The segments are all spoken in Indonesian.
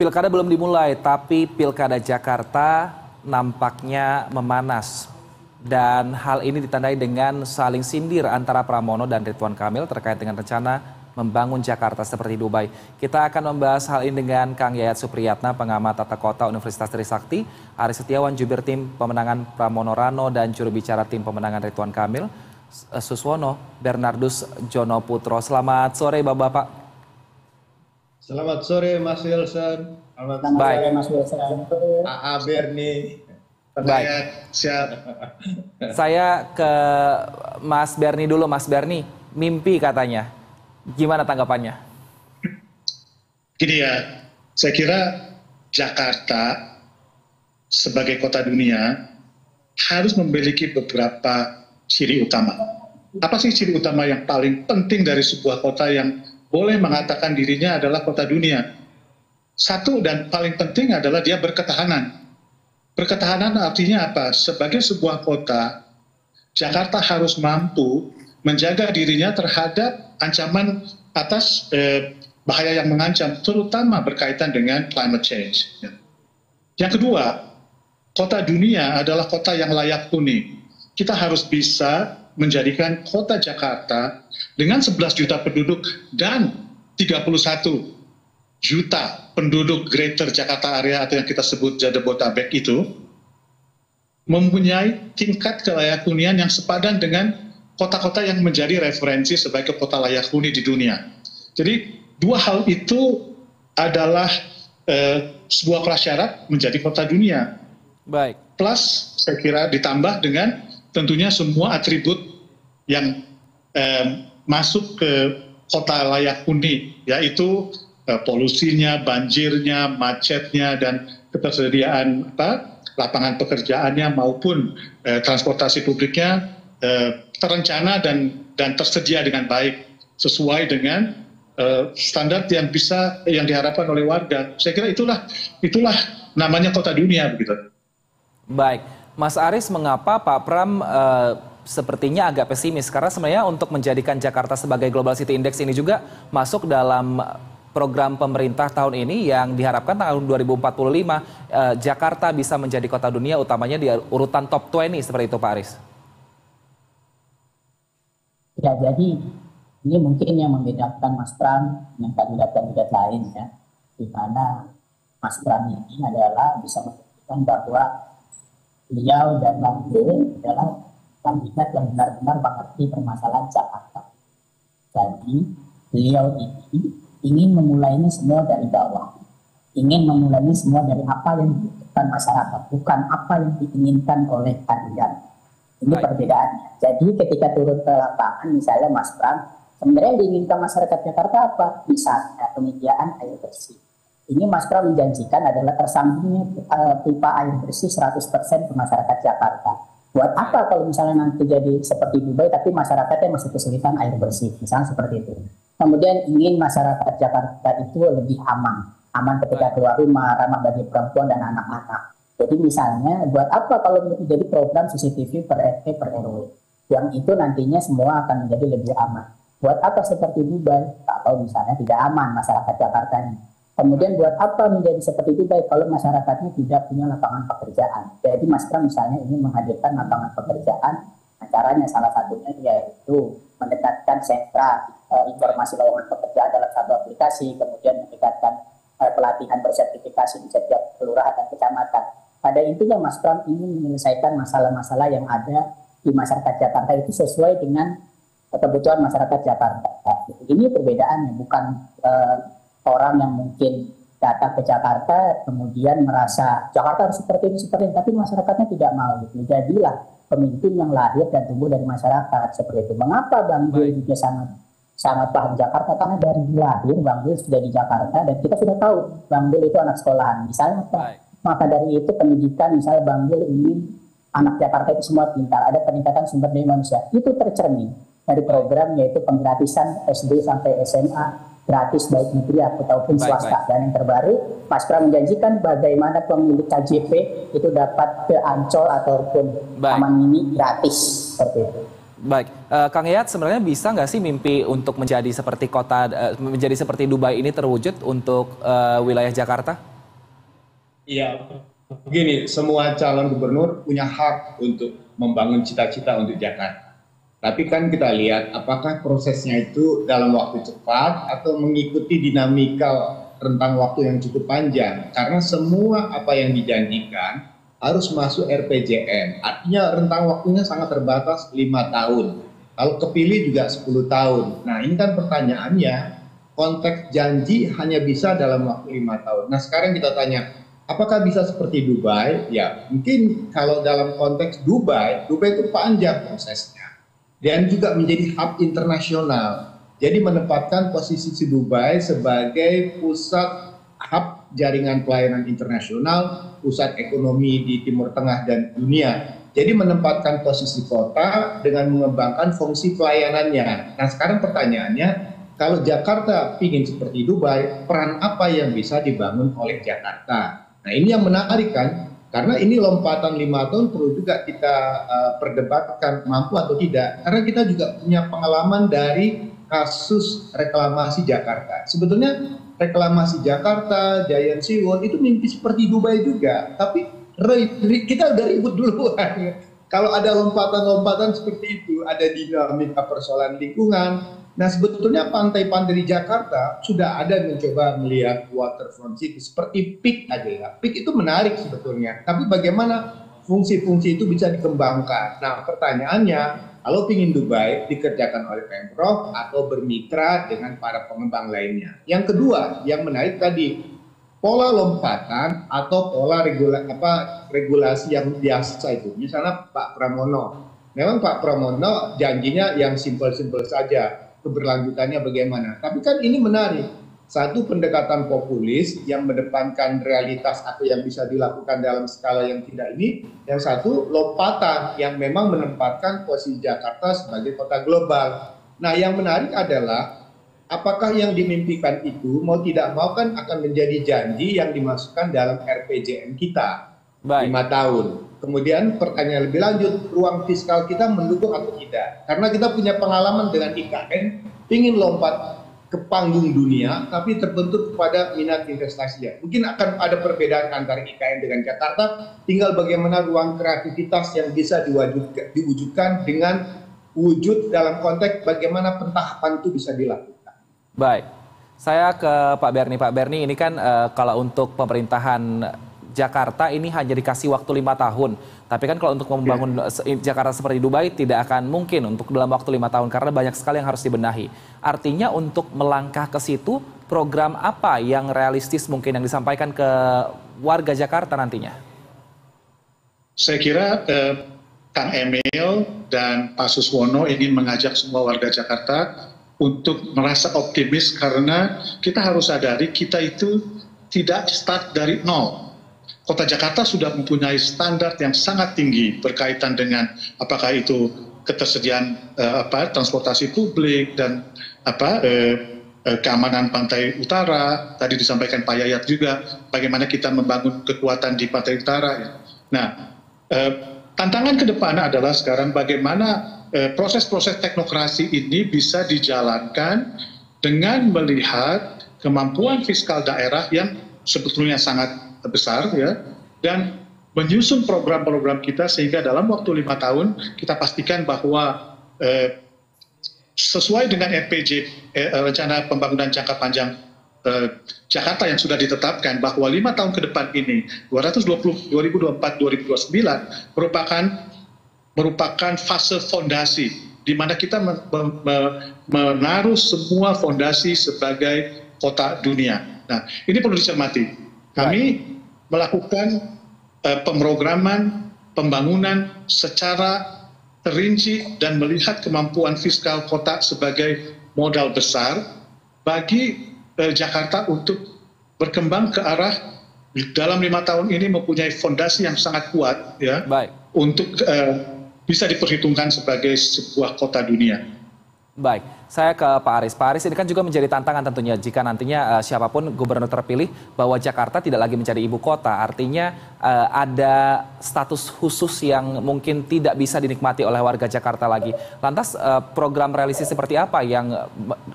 Pilkada belum dimulai, tapi Pilkada Jakarta nampaknya memanas. Dan hal ini ditandai dengan saling sindir antara Pramono dan Ridwan Kamil terkait dengan rencana membangun Jakarta seperti Dubai. Kita akan membahas hal ini dengan Kang Yayat Supriyatna, pengamat tata kota Universitas Trisakti, Aris Setiawan, jubir tim pemenangan Pramono Rano, dan juru bicara tim pemenangan Ridwan Kamil, Suswono Bernardus Jono Putro. Selamat sore Bapak-Bapak. Selamat sore Mas Wilson. Selamat sore Mas Wilson. AA Berni. Baik. Siap. Saya ke Mas Berni dulu. Mas Berni, mimpi katanya. Gimana tanggapannya? Gini ya, saya kira Jakarta sebagai kota dunia harus memiliki beberapa ciri utama. Apa sih ciri utama yang paling penting dari sebuah kota yang boleh mengatakan dirinya adalah kota dunia? Satu dan paling penting adalah dia berketahanan. Berketahanan artinya apa? Sebagai sebuah kota, Jakarta harus mampu menjaga dirinya terhadap ancaman atas bahaya yang mengancam, terutama berkaitan dengan climate change. Yang kedua, kota dunia adalah kota yang layak huni. Kita harus bisa menjadikan kota Jakarta dengan 11 juta penduduk dan 31 juta penduduk Greater Jakarta Area atau yang kita sebut Jabodetabek itu mempunyai tingkat kelayak hunian yang sepadan dengan kota-kota yang menjadi referensi sebagai kota layak huni di dunia. Jadi dua hal itu adalah sebuah prasyarat menjadi kota dunia. Baik. Plus saya kira ditambah dengan tentunya semua atribut yang masuk ke kota layak huni, yaitu polusinya, banjirnya, macetnya, dan ketersediaan lapangan pekerjaannya maupun transportasi publiknya terencana dan tersedia dengan baik sesuai dengan standar yang diharapkan oleh warga. Saya kira itulah namanya kota dunia begitu. Baik, Mas Aris, mengapa Pak Pram sepertinya agak pesimis? Karena sebenarnya untuk menjadikan Jakarta sebagai Global City Index ini juga masuk dalam program pemerintah tahun ini yang diharapkan tahun 2045 Jakarta bisa menjadi kota dunia, utamanya di urutan top 20 seperti itu Pak Aris. Ya, jadi ini mungkin yang membedakan Mas Pram dengan kandidat-kandidat lain ya, di mana Mas Pram ini adalah bisa membuktikan bahwa beliau dan Bang Yul adalah kandidat yang benar-benar mengerti permasalahan Jakarta. Jadi beliau ini ingin memulainya semua dari bawah, ingin memulainya semua dari apa yang dibutuhkan masyarakat, bukan apa yang diinginkan oleh kandidat. Ini perbedaannya. Jadi ketika turun ke lapangan, misalnya Mas Pram, sebenarnya yang diinginkan masyarakat Jakarta apa? Misalnya penyediaan air bersih. Ini Mas Pram menjanjikan adalah tersambungnya pipa air bersih 100% ke masyarakat Jakarta. Buat apa kalau misalnya nanti jadi seperti Dubai tapi masyarakatnya masih kesulitan air bersih, misalnya seperti itu. Kemudian ingin masyarakat Jakarta itu lebih aman ketika keluar rumah, ramah bagi perempuan dan anak-anak. Jadi misalnya buat apa kalau menjadi program CCTV per RT per RW, yang itu nantinya semua akan menjadi lebih aman. Buat apa seperti Dubai kalau misalnya tidak aman masyarakat Jakartanya. Kemudian buat apa menjadi seperti Dubai kalau masyarakatnya tidak punya lapangan pekerjaan. Jadi Mas Pram misalnya ingin menghadirkan lapangan pekerjaan, caranya salah satunya yaitu mendekatkan sentra informasi lowongan pekerjaan dalam satu aplikasi, kemudian mendekatkan pelatihan bersertifikasi di setiap kelurahan dan kecamatan. Pada intinya Mas Pram ingin menyelesaikan masalah-masalah yang ada di masyarakat Jakarta itu sesuai dengan kebutuhan masyarakat Jakarta. Ini perbedaannya, bukan orang yang mungkin datang ke Jakarta kemudian merasa Jakarta harus seperti ini, tapi masyarakatnya tidak mau. Gitu. Jadilah pemimpin yang lahir dan tumbuh dari masyarakat seperti itu. Mengapa Bang Yul juga sangat paham Jakarta? Karena dari lahir Bang Yul sudah di Jakarta dan kita sudah tahu Bang Yul itu anak sekolahan. Misalnya apa? Maka dari itu pendidikan, misalnya Bang Yul ingin anak Jakarta itu semua pintar, ada peningkatan sumber daya manusia. Itu tercermin dari program yaitu penggratisan SD sampai SMA gratis baik negeri ataupun swasta. Dan yang terbaru, Mas Pram menjanjikan bagaimana pemilik KJP itu dapat ke Ancol ataupun Taman Mini gratis seperti itu. Baik, Kang Yayat, sebenarnya bisa nggak sih mimpi untuk menjadi seperti Dubai ini terwujud untuk wilayah Jakarta? Iya, begini, semua calon gubernur punya hak untuk membangun cita-cita untuk Jakarta. Tapi kan kita lihat apakah prosesnya itu dalam waktu cepat atau mengikuti dinamika rentang waktu yang cukup panjang. Karena semua apa yang dijanjikan harus masuk RPJM. Artinya rentang waktunya sangat terbatas 5 tahun. Kalau kepilih juga 10 tahun. Nah ini kan pertanyaannya, konteks janji hanya bisa dalam waktu 5 tahun. Nah sekarang kita tanya, apakah bisa seperti Dubai? Ya mungkin kalau dalam konteks Dubai itu panjang prosesnya. Dan juga menjadi hub internasional. Jadi menempatkan posisi si Dubai sebagai pusat hub jaringan pelayanan internasional, pusat ekonomi di Timur Tengah dan dunia. Jadi menempatkan posisi kota dengan mengembangkan fungsi pelayanannya. Nah sekarang pertanyaannya, kalau Jakarta ingin seperti Dubai, peran apa yang bisa dibangun oleh Jakarta? Nah ini yang menarik kan? Karena ini lompatan 5 tahun perlu juga kita perdebatkan mampu atau tidak. Karena kita juga punya pengalaman dari kasus reklamasi Jakarta. Sebetulnya reklamasi Jakarta, Giant Seawall itu mimpi seperti Dubai juga. Tapi kita udah ribut duluan. Kalau ada lompatan-lompatan seperti itu, ada dinamika persoalan lingkungan. Nah sebetulnya pantai-pantai di Jakarta sudah ada yang mencoba melihat waterfront city seperti PIK aja ya. PIK itu menarik sebetulnya, tapi bagaimana fungsi-fungsi itu bisa dikembangkan. Nah pertanyaannya, kalau ingin Dubai dikerjakan oleh Pemprov atau bermitra dengan para pengembang lainnya. Yang kedua, yang menarik tadi, pola lompatan atau pola regulasi yang biasa itu. Misalnya Pak Pramono, memang Pak Pramono janjinya yang simpel-simpel saja. Keberlanjutannya bagaimana. Tapi kan ini menarik. Satu pendekatan populis yang mendepankan realitas atau yang bisa dilakukan dalam skala yang tidak ini. Yang satu lompatan yang memang menempatkan posisi Jakarta sebagai kota global. Nah yang menarik adalah apakah yang dimimpikan itu mau tidak mau kan akan menjadi janji yang dimasukkan dalam RPJM kita. Baik. 5 tahun. Kemudian pertanyaan lebih lanjut, ruang fiskal kita mendukung atau tidak? Karena kita punya pengalaman dengan IKN, ingin lompat ke panggung dunia, tapi terbentuk kepada minat investasinya. Mungkin akan ada perbedaan antara IKN dengan Jakarta, tinggal bagaimana ruang kreativitas yang bisa diwujudkan dengan wujud dalam konteks bagaimana pentahapan itu bisa dilakukan. Baik, saya ke Pak Berni. Pak Berni, ini kan kalau untuk pemerintahan Jakarta ini hanya dikasih waktu 5 tahun. Tapi kan kalau untuk membangun Jakarta seperti Dubai tidak akan mungkin untuk dalam waktu 5 tahun karena banyak sekali yang harus dibenahi. Artinya untuk melangkah ke situ, program apa yang realistis mungkin yang disampaikan ke warga Jakarta nantinya? Saya kira Kang Emil dan Pak Suswono ingin mengajak semua warga Jakarta untuk merasa optimis karena kita harus sadari kita itu tidak start dari nol. Kota Jakarta sudah mempunyai standar yang sangat tinggi berkaitan dengan apakah itu ketersediaan transportasi publik dan keamanan pantai utara. Tadi disampaikan Pak Yayat juga bagaimana kita membangun kekuatan di pantai utara. Ya. Nah, tantangan ke depan adalah sekarang bagaimana proses-proses teknokrasi ini bisa dijalankan dengan melihat kemampuan fiskal daerah yang sebetulnya sangat besar ya, dan menyusun program-program kita sehingga dalam waktu 5 tahun kita pastikan bahwa sesuai dengan RPJ rencana pembangunan jangka panjang Jakarta yang sudah ditetapkan bahwa 5 tahun ke depan ini 2024-2029 merupakan fase fondasi di mana kita menaruh semua fondasi sebagai kota dunia. Nah, ini perlu dicermati. Kami melakukan pemrograman pembangunan secara terinci dan melihat kemampuan fiskal kota sebagai modal besar bagi Jakarta untuk berkembang ke arah dalam 5 tahun ini mempunyai fondasi yang sangat kuat ya. Baik. Untuk bisa diperhitungkan sebagai sebuah kota dunia. Baik, saya ke Pak Aris. Pak Aris, ini kan juga menjadi tantangan tentunya jika nantinya siapapun gubernur terpilih bahwa Jakarta tidak lagi menjadi ibu kota. Artinya ada status khusus yang mungkin tidak bisa dinikmati oleh warga Jakarta lagi. Lantas program realistis seperti apa yang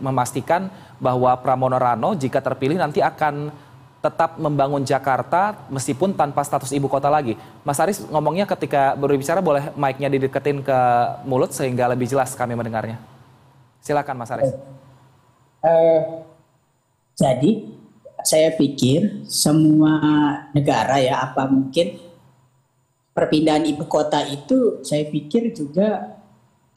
memastikan bahwa Pramono Rano jika terpilih nanti akan tetap membangun Jakarta meskipun tanpa status ibu kota lagi. Mas Aris ngomongnya ketika berbicara boleh mic-nya dideketin ke mulut sehingga lebih jelas kami mendengarnya. Silakan Mas Aris. Jadi saya pikir semua negara ya, apa mungkin perpindahan ibu kota itu saya pikir juga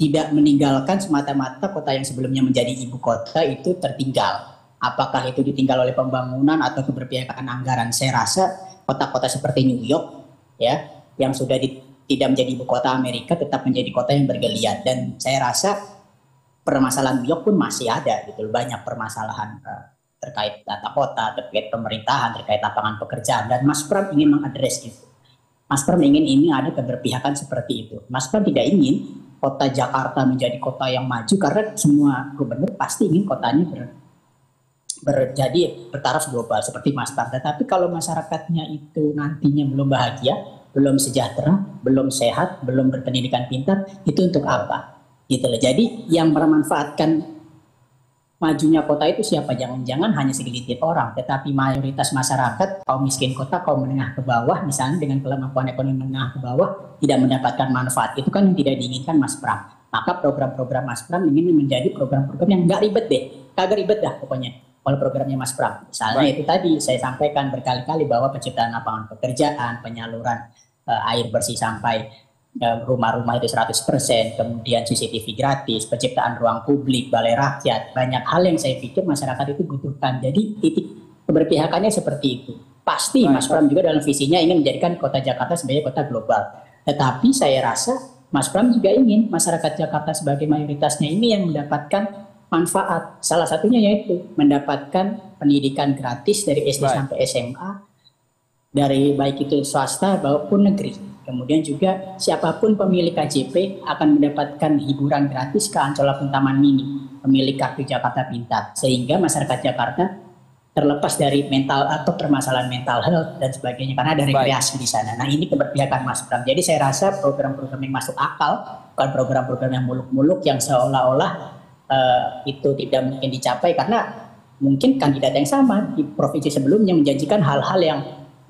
tidak meninggalkan semata-mata kota yang sebelumnya menjadi ibu kota itu tertinggal. Apakah itu ditinggal oleh pembangunan atau keberpihakan anggaran? Saya rasa kota-kota seperti New York ya, yang sudah tidak menjadi ibu kota Amerika tetap menjadi kota yang bergeliat, dan saya rasa permasalahan New York pun masih ada gitu, banyak permasalahan terkait tata kota, terkait pemerintahan, terkait lapangan pekerjaan, dan Mas Pram ingin mengadres itu. Mas Pram ingin ini ada keberpihakan seperti itu. Mas Pram tidak ingin kota Jakarta menjadi kota yang maju, karena semua gubernur pasti ingin kotanya berjadi bertaraf global seperti Mas Pram. Tetapi kalau masyarakatnya itu nantinya belum bahagia, belum sejahtera, belum sehat, belum berpendidikan pintar, itu untuk apa? Gitu loh. Jadi yang bermanfaatkan majunya kota itu siapa? Jangan-jangan hanya segelintir orang, tetapi mayoritas masyarakat, kaum miskin kota, kaum menengah ke bawah, misalnya dengan kemampuan ekonomi menengah ke bawah, tidak mendapatkan manfaat. Itu kan yang tidak diinginkan Mas Pram. Maka program-program Mas Pram ingin menjadi program-program yang nggak ribet deh, kagak ribet dah pokoknya. Kalau programnya Mas Pram, misalnya itu tadi saya sampaikan berkali-kali bahwa penciptaan lapangan pekerjaan, penyaluran air bersih sampai rumah-rumah itu 100%, kemudian CCTV gratis, penciptaan ruang publik, balai rakyat, banyak hal yang saya pikir masyarakat itu butuhkan. Jadi titik keberpihakannya seperti itu. Pasti Mas Pram juga dalam visinya ingin menjadikan kota Jakarta sebagai kota global. Tetapi saya rasa Mas Pram juga ingin masyarakat Jakarta sebagai mayoritasnya ini yang mendapatkan manfaat. Salah satunya yaitu mendapatkan pendidikan gratis dari SD sampai SMA, dari baik itu swasta maupun negeri. Kemudian juga siapapun pemilik KJP akan mendapatkan hiburan gratis ke Ancol Apung Taman Mini, pemilik kartu Jakarta Pintar, sehingga masyarakat Jakarta terlepas dari mental atau permasalahan mental health dan sebagainya, karena ada rekreasi di sana. Nah, ini keberpihakan Mas Pram. Jadi saya rasa program-program yang masuk akal, bukan program-program yang muluk-muluk yang seolah-olah itu tidak mungkin dicapai, karena mungkin kandidat yang sama di provinsi sebelumnya menjanjikan hal-hal yang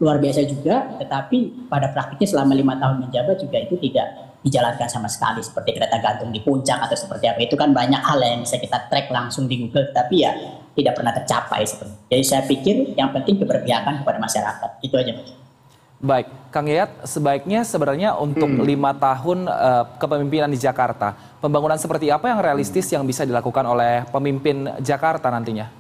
luar biasa juga, tetapi pada praktiknya selama 5 tahun menjabat juga itu tidak dijalankan sama sekali, seperti kereta gantung di puncak atau seperti apa. Itu kan banyak hal yang bisa kita track langsung di Google, tapi ya tidak pernah tercapai seperti. Jadi saya pikir yang penting keberpihakan kepada masyarakat. Itu aja, Mas. Baik, Kang Yayat, sebaiknya sebenarnya untuk 5 tahun kepemimpinan di Jakarta, pembangunan seperti apa yang realistis yang bisa dilakukan oleh pemimpin Jakarta nantinya?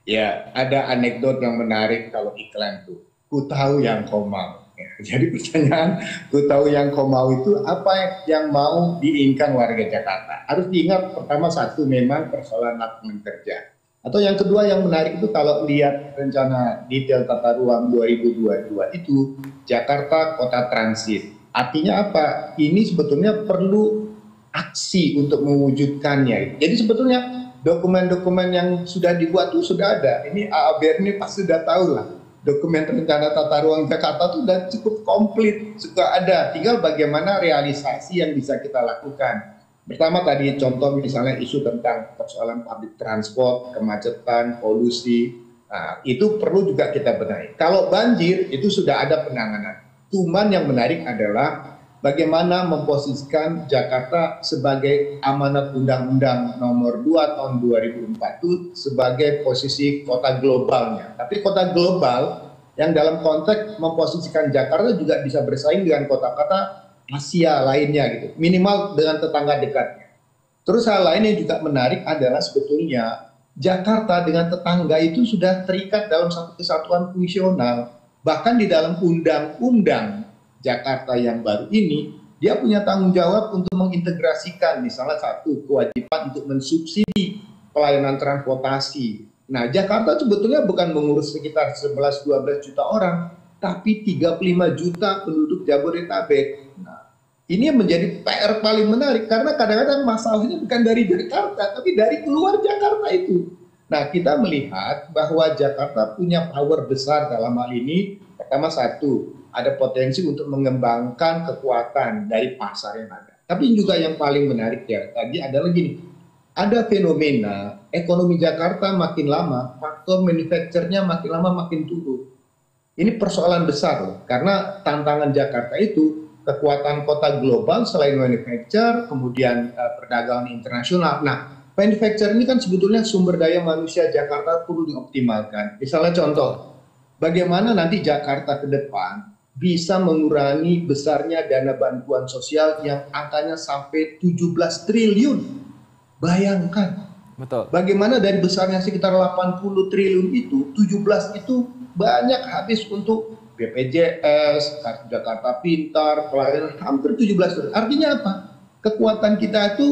Ya, ada anekdot yang menarik kalau iklan tuh. Ku tahu yang kau mau. Ya, jadi pertanyaan, ku tahu yang kau mau itu apa yang mau diinginkan warga Jakarta. Harus diingat pertama satu memang persoalan lapangan kerja. Atau yang kedua yang menarik itu kalau lihat rencana detail tata ruang 2022 itu Jakarta kota transit. Artinya apa? Ini sebetulnya perlu aksi untuk mewujudkannya. Jadi sebetulnya dokumen-dokumen yang sudah dibuat itu sudah ada. Ini AABR ini pasti sudah tahu lah. Dokumen rencana tata ruang Jakarta itu sudah cukup komplit, sudah ada. Tinggal bagaimana realisasi yang bisa kita lakukan. Pertama tadi contoh misalnya isu tentang persoalan public transport, kemacetan, polusi, nah, itu perlu juga kita benahi. Kalau banjir itu sudah ada penanganan. Cuman yang menarik adalah bagaimana memposisikan Jakarta sebagai amanat Undang-Undang Nomor 2 Tahun 2004 itu sebagai posisi kota globalnya. Tapi kota global yang dalam konteks memposisikan Jakarta juga bisa bersaing dengan kota-kota Asia lainnya gitu, minimal dengan tetangga dekatnya. Terus hal lain yang juga menarik adalah sebetulnya Jakarta dengan tetangga itu sudah terikat dalam satu kesatuan fungsional. Bahkan di dalam undang-undang Jakarta yang baru ini, dia punya tanggung jawab untuk mengintegrasikan misalnya satu kewajiban untuk mensubsidi pelayanan transportasi. Nah, Jakarta sebetulnya bukan mengurus sekitar 11-12 juta orang, tapi 35 juta penduduk Jabodetabek. Nah, ini menjadi PR paling menarik karena kadang-kadang masalahnya bukan dari Jakarta, tapi dari keluar Jakarta itu. Nah, kita melihat bahwa Jakarta punya power besar dalam hal ini. Pertama satu, ada potensi untuk mengembangkan kekuatan dari pasar yang ada. Tapi juga yang paling menarik ya tadi adalah gini, ada fenomena ekonomi Jakarta makin lama, faktor manufacture-nya makin lama makin turun. Ini persoalan besar loh, karena tantangan Jakarta itu kekuatan kota global selain manufacture, kemudian perdagangan internasional. Nah, manufacture ini kan sebetulnya sumber daya manusia Jakarta perlu dioptimalkan. Misalnya contoh, bagaimana nanti Jakarta ke depan bisa mengurangi besarnya dana bantuan sosial yang angkanya sampai 17 triliun. Bayangkan, Betul. bagaimana dari besarnya sekitar 80 triliun itu, 17 itu banyak habis untuk BPJS, Kartu Jakarta Pintar, pelayanan hampir 17 triliun. Artinya apa? Kekuatan kita itu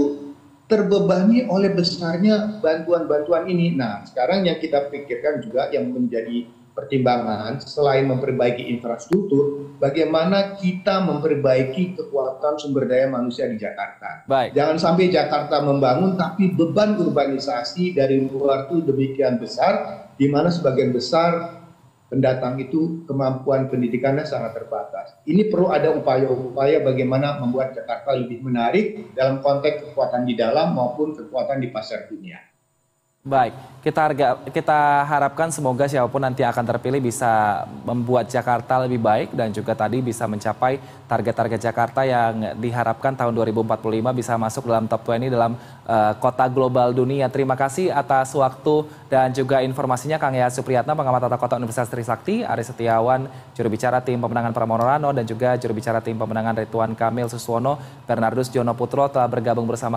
terbebani oleh besarnya bantuan-bantuan ini. Nah, sekarang yang kita pikirkan juga yang menjadi pertimbangan selain memperbaiki infrastruktur, bagaimana kita memperbaiki kekuatan sumber daya manusia di Jakarta. Baik. Jangan sampai Jakarta membangun tapi beban urbanisasi dari luar itu demikian besar, di mana sebagian besar pendatang itu kemampuan pendidikannya sangat terbatas. Ini perlu ada upaya-upaya bagaimana membuat Jakarta lebih menarik dalam konteks kekuatan di dalam maupun kekuatan di pasar dunia. Baik, kita harapkan semoga siapapun nanti akan terpilih bisa membuat Jakarta lebih baik dan juga tadi bisa mencapai target-target Jakarta yang diharapkan tahun 2045 bisa masuk dalam top 20 dalam kota global dunia. Terima kasih atas waktu dan juga informasinya Kang Yayat Supriyatna, pengamat tata kota Universitas Trisakti, Aris Setiawan, juru bicara tim pemenangan Pramono Rano dan juga juru bicara tim pemenangan Ridwan Kamil Suswono, Bernardus Jono Putro telah bergabung bersama